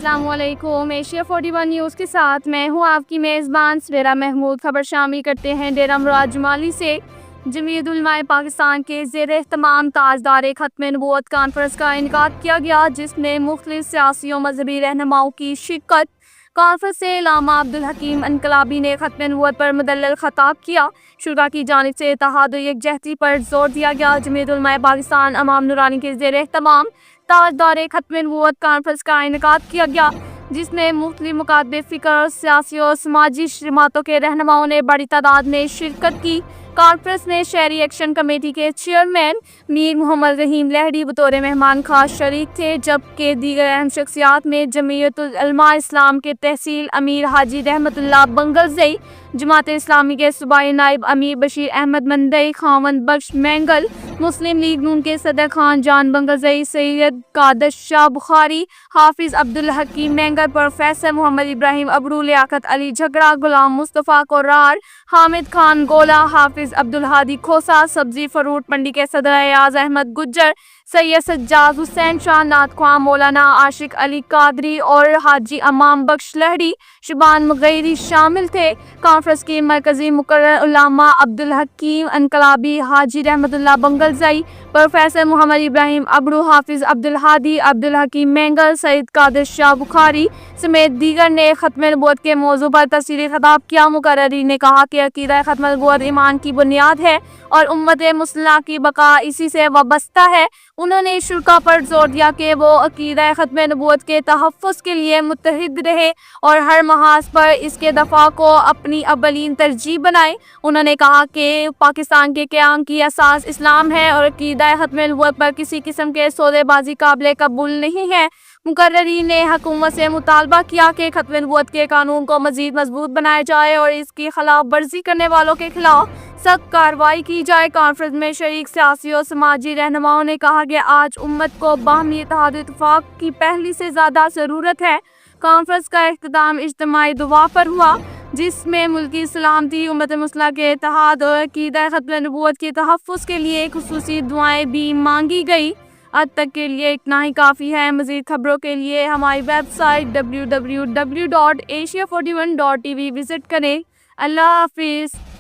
السلام علیکم۔ Asia 41 news کے ساتھ میں ہوں آپ کی میزبان سویرا محمود۔ خبر شامل کرتے ہیں ڈیرہ مراد جمالی سے جمعیت علماء پاکستان کے زیر اہتمام تاجدار ختم نبوت کانفرنس کا انعقاد کیا گیا، جس میں مختلف سیاسی و مذہبی رہنماؤں کی شرکت۔ کانفرنس سے علامہ عبدالحکیم انقلابی نے ختم نبوت پر مدلل خطاب کیا۔ شرکا کی جانب سے اتحاد و یکجہتی پر زور دیا گیا۔ جمعیت علماء پاکستان امام نورانی کے زیر اہتمام تاجدار ختم نبوت کانفرنس کا انعقاد کیا گیا، جس میں مختلف مکاتب فکر، سیاسی اور سماجی جماعتوں کے رہنماؤں نے بڑی تعداد میں شرکت کی۔ کانفرنس میں شہری ایکشن کمیٹی کے چیئرمین میر محمد رحیم لہڑی بطور مہمان خاص شریک تھے، جبکہ دیگر اہم شخصیات میں جمعیت علماء اسلام کے تحصیل امیر حاجی رحمت اللہ بنگلزئی، جماعت اسلامی کے صوبائی نائب امیر بشیر احمد مندئی، خاوند بخش مینگل، مسلم لیگ نون کے صدر خان جان بنگلزئی، سید قادش شاہ بخاری، حافظ عبدالحکیم مینگل، پروفیسر محمد ابراہیم ابرو، لیاقت علی جھگڑا، غلام مصطفیٰ قرار، حامد خان گولا، حافظ عبدالہادی کھوسا، سبزی فروٹ منڈی کے صدر ایاز احمد گجر، سید سجاد حسین شاہ، نعت خواں مولانا عاشق علی قادری اور حاجی امام بخش لہڑی، شبان مغیری شامل تھے۔ کانفرنس کی مرکزی مقرر علامہ عبدالحکیم انقلابی، حاجی رحمت اللہ بنگلزئی، پروفیسر محمد ابراہیم ابرو، حافظ عبدالہادی، عبدالحکیم مینگل، سید قادش شاہ بخاری سمیت دیگر نے ختم نبوت کے موضوع پر تفصیلی خطاب کیا۔ مقررین نے کہا کہ عقیدہ ختم نبوت ایمان کی بنیاد ہے اور امت مسلمہ کی بقا اسی سے وابستہ ہے۔ انہوں نے شرکا پر زور دیا کہ وہ عقیدہ ختم نبوت کے تحفظ کے لیے متحد رہے اور ہر محاذ پر اس کے دفاع کو اپنی اولین ترجیح بنائے۔ انہوں نے کہا کہ پاکستان کے قیام کی اساس اسلام ہے اور عقیدہ ختم نبوت پر کسی قسم کے سودے بازی قابل قبول نہیں ہے۔ مقررین نے حکومت سے مطالبہ کیا کہ ختم نبوت کے قانون کو مزید مضبوط بنایا جائے اور اس کی خلاف ورزی کرنے والوں کے خلاف سخت کارروائی کی جائے۔ کانفرنس میں شریک سیاسی اور سماجی رہنماؤں نے کہا کہ آج امت کو باہمی اتحاد و اتفاق کی پہلے سے زیادہ ضرورت ہے۔ کانفرنس کا اختتام اجتماعی دعا پر ہوا، جس میں ملکی سلامتی، امت مسلمہ کے اتحاد اور عقیدہ ختم نبوت کے تحفظ کے لیے خصوصی دعائیں بھی مانگی گئی۔ اب تک کے لیے اتنا ہی کافی ہے۔ مزید خبروں کے لیے ہماری ویب سائٹ www.asia41.tv وزٹ کریں۔ اللہ حافظ۔